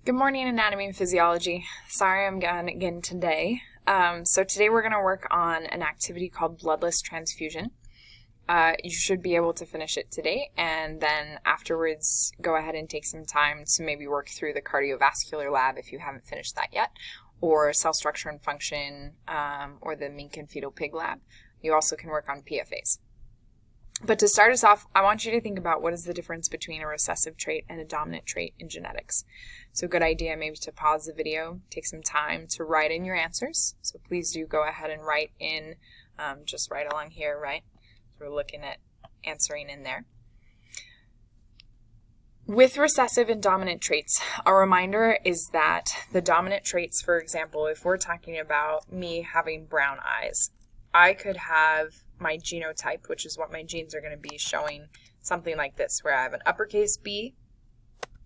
Good morning, anatomy and physiology. Sorry I'm gone again today. So today we're going to work on an activity called Bloodless Transfusion. You should be able to finish it today, and then afterwards go ahead and take some time to maybe work through the cardiovascular lab if you haven't finished that yet, or cell structure and function, or the mink and fetal pig lab. You also can work on PFAs. But to start us off, I want you to think about what is the difference between a recessive trait and a dominant trait in genetics. So a good idea maybe to pause the video, take some time to write in your answers. So please do go ahead and write in, just right along here, right? So we're looking at answering in there. With recessive and dominant traits, a reminder is that the dominant traits, for example, if we're talking about me having brown eyes, I could have my genotype, which is what my genes are going to be, showing something like this, where I have an uppercase B,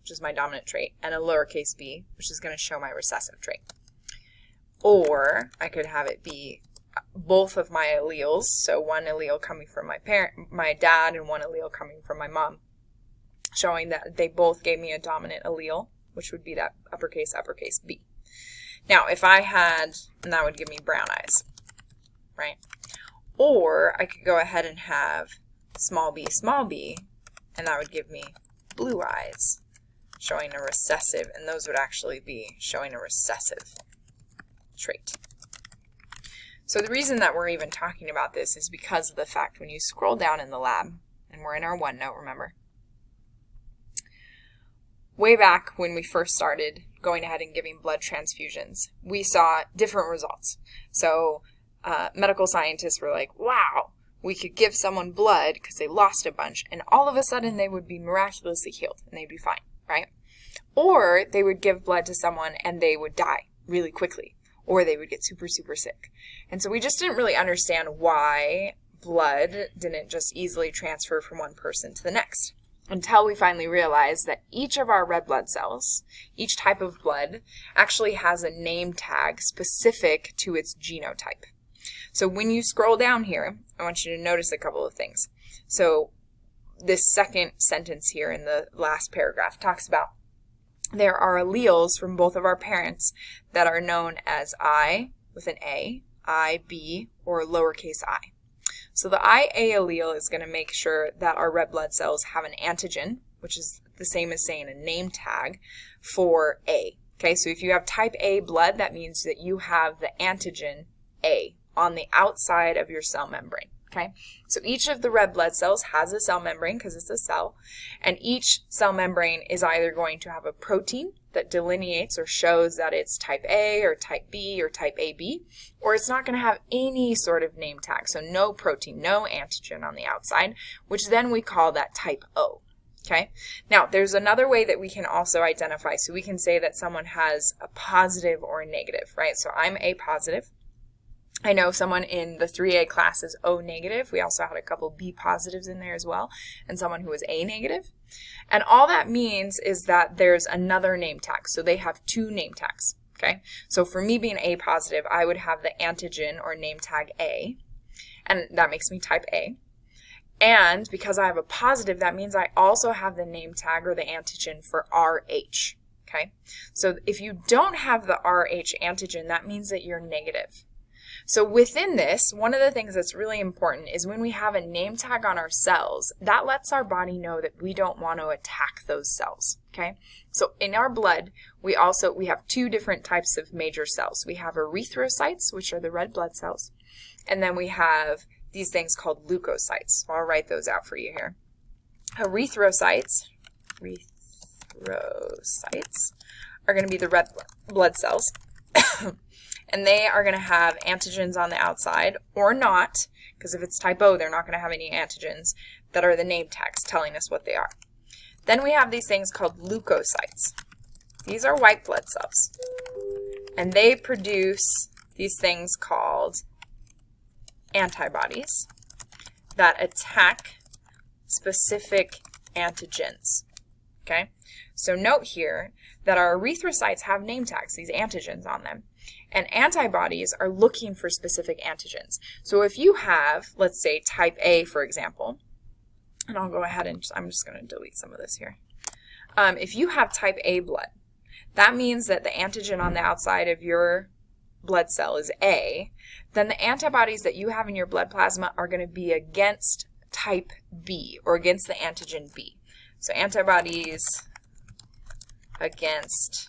which is my dominant trait, and a lowercase b, which is going to show my recessive trait. Or I could have it be both of my alleles, so one allele coming from my dad, and one allele coming from my mom, showing that they both gave me a dominant allele, which would be that uppercase B. Now, if I had, and that would give me brown eyes, right? Or I could go ahead and have small b, and that would give me blue eyes, showing a recessive, and those would actually be showing a recessive trait. So the reason that we're even talking about this is because of the fact when you scroll down in the lab, and we're in our OneNote, remember, way back when we first started going ahead and giving blood transfusions, we saw different results. So medical scientists were like, wow, we could give someone blood because they lost a bunch, and all of a sudden they would be miraculously healed and they'd be fine, right? Or they would give blood to someone and they would die really quickly, or they would get super, super sick. And so we just didn't really understand why blood didn't just easily transfer from one person to the next, until we finally realized that each of our red blood cells, each type of blood, actually has a name tag specific to its genotype. So when you scroll down here, I want you to notice a couple of things. So this second sentence here in the last paragraph talks about there are alleles from both of our parents that are known as I with an A, IB, or lowercase I. So the IA allele is going to make sure that our red blood cells have an antigen, which is the same as saying a name tag, for A. Okay, so if you have type A blood, that means that you have the antigen A on the outside of your cell membrane. Okay, so each of the red blood cells has a cell membrane because it's a cell, and each cell membrane is either going to have a protein that delineates or shows that it's type A or type B or type AB, or it's not going to have any sort of name tag, so no protein, no antigen on the outside, which then we call that type O. Okay, now there's another way that we can also identify, so we can say that someone has a positive or a negative, right? So I'm A positive. I know someone in the 3A class is O negative. We also had a couple B positives in there as well, and someone who was A negative. And all that means is that there's another name tag. So they have two name tags, okay? So for me being A positive, I would have the antigen or name tag A, and that makes me type A. And because I have a positive, that means I also have the name tag or the antigen for RH, okay? So if you don't have the RH antigen, that means that you're negative. So within this, one of the things that's really important is when we have a name tag on our cells, that lets our body know that we don't want to attack those cells, okay? So in our blood, we have two different types of major cells. We have erythrocytes, which are the red blood cells, and then we have these things called leukocytes. So I'll write those out for you here. Erythrocytes are going to be the red blood cells. And they are going to have antigens on the outside, or not, because if it's type O, they're not going to have any antigens that are the name tags telling us what they are. Then we have these things called leukocytes. These are white blood cells, and they produce these things called antibodies that attack specific antigens. Okay? So note here that our erythrocytes have name tags, these antigens on them. And antibodies are looking for specific antigens. So if you have, let's say, type A, for example, and I'll go ahead and I'm just going to delete some of this here. If you have type A blood, that means that the antigen on the outside of your blood cell is A, then the antibodies that you have in your blood plasma are going to be against type B, or against the antigen B. So antibodies against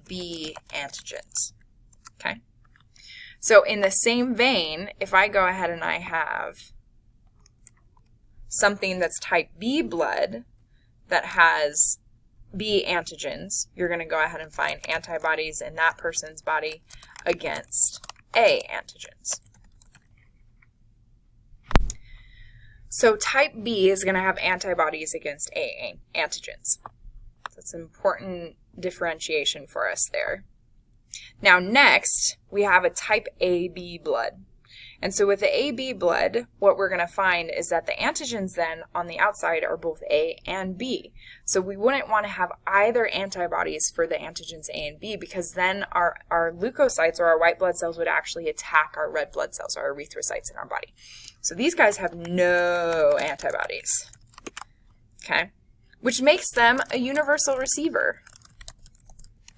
B antigens. Okay? So in the same vein, if I go ahead and I have something that's type B blood that has B antigens, you're going to go ahead and find antibodies in that person's body against A antigens. So type B is going to have antibodies against A antigens. That's an important differentiation for us there. Now next, we have a type AB blood. And so with the AB blood, what we're going to find is that the antigens then on the outside are both A and B. So we wouldn't want to have either antibodies for the antigens A and B, because then our leukocytes, or our white blood cells, would actually attack our red blood cells, or our erythrocytes in our body. So these guys have no antibodies, okay? Which makes them a universal receiver,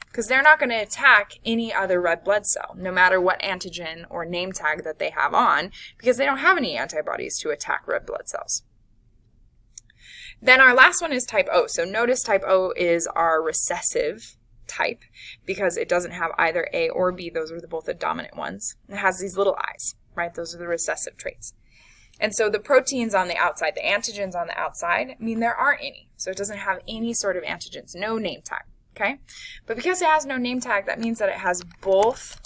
because they're not going to attack any other red blood cell, no matter what antigen or name tag that they have on, because they don't have any antibodies to attack red blood cells. Then our last one is type O. So notice type O is our recessive type, because it doesn't have either A or B. Those are both the dominant ones. It has these little eyes, right? Those are the recessive traits. And so the proteins on the outside, the antigens on the outside, mean there aren't any. So it doesn't have any sort of antigens, no name tag. Okay? But because it has no name tag, that means that it has both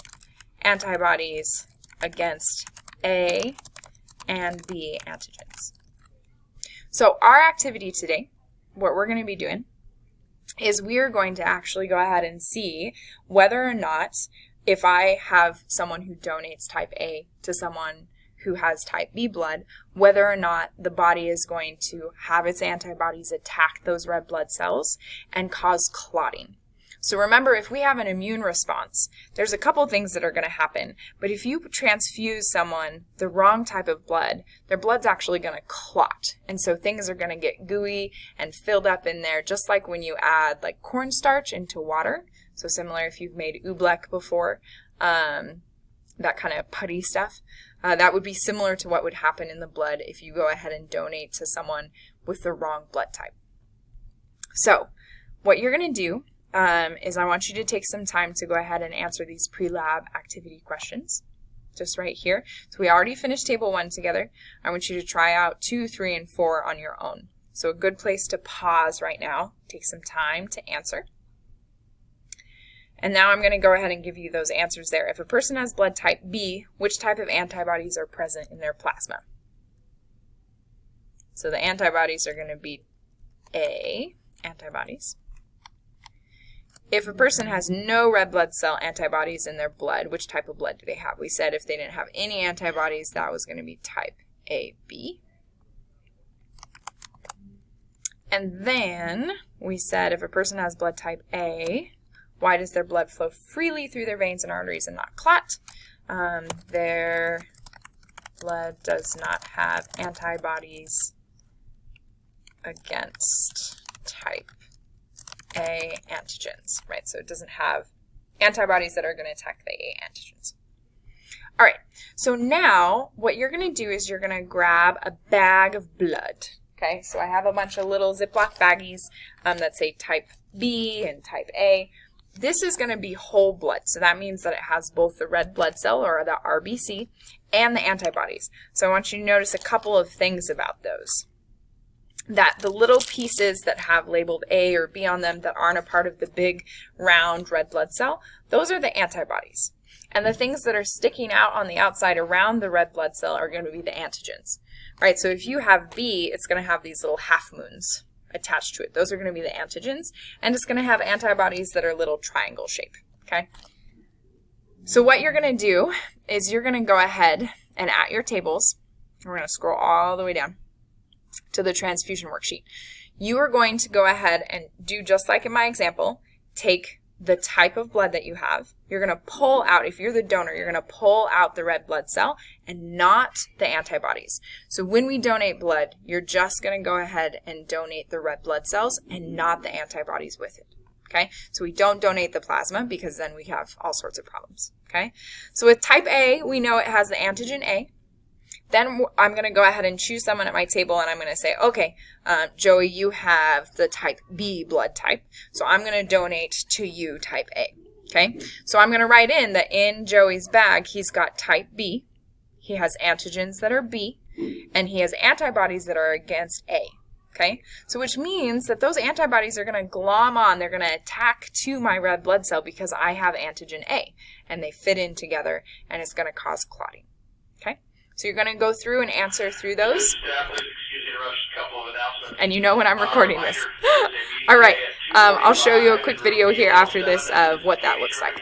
antibodies against A and B antigens. So our activity today, what we're going to be doing, is we're going to actually go ahead and see whether or not, if I have someone who donates type A to someone who has type B blood, whether or not the body is going to have its antibodies attack those red blood cells and cause clotting. So remember, if we have an immune response, there's a couple things that are going to happen. But if you transfuse someone the wrong type of blood, their blood's actually going to clot. And so things are going to get gooey and filled up in there, just like when you add like cornstarch into water. So similar if you've made oobleck before, that kind of putty stuff. That would be similar to what would happen in the blood if you go ahead and donate to someone with the wrong blood type. So what you're going to do is I want you to take some time to go ahead and answer these pre-lab activity questions, just right here. So we already finished table 1 together. I want you to try out 2, 3, and 4 on your own. So a good place to pause right now, take some time to answer. And now I'm going to go ahead and give you those answers there. If a person has blood type B, which type of antibodies are present in their plasma? So the antibodies are going to be A antibodies. If a person has no red blood cell antibodies in their blood, which type of blood do they have? We said if they didn't have any antibodies, that was going to be type AB. And then we said if a person has blood type A, why does their blood flow freely through their veins and arteries and not clot? Their blood does not have antibodies against type A antigens, right? So it doesn't have antibodies that are going to attack the A antigens. All right, so now what you're going to do is you're going to grab a bag of blood, okay? So I have a bunch of little Ziploc baggies that say type B and type A. This is going to be whole blood, so that means that it has both the red blood cell, or the RBC, and the antibodies. So I want you to notice a couple of things about those. That the little pieces that have labeled A or B on them that aren't a part of the big round red blood cell, those are the antibodies. And the things that are sticking out on the outside around the red blood cell are going to be the antigens. All right, so if you have B, it's going to have these little half moons attached to it. Those are going to be the antigens, and it's going to have antibodies that are little triangle shape, okay? So what you're going to do is you're going to go ahead and at your tables, we're going to scroll all the way down to the transfusion worksheet. You are going to go ahead and do just like in my example, take the type of blood that you have. You're going to pull out, if you're the donor, you're going to pull out the red blood cell and not the antibodies. So when we donate blood, you're just going to go ahead and donate the red blood cells and not the antibodies with it. Okay, so we don't donate the plasma because then we have all sorts of problems. Okay, so with type A, we know it has the antigen A. Then I'm going to go ahead and choose someone at my table, and I'm going to say, okay, Joey, you have the type B blood type, so I'm going to donate to you type A. Okay, so I'm going to write in that in Joey's bag, he's got type B, he has antigens that are B, and he has antibodies that are against A. Okay, so which means that those antibodies are going to glom on, they're going to attack to my red blood cell because I have antigen A, and they fit in together, and it's going to cause clotting. Okay, so you're going to go through and answer through those. And you know when I'm recording this. All right, I'll show you a quick video here after this of what that looks like.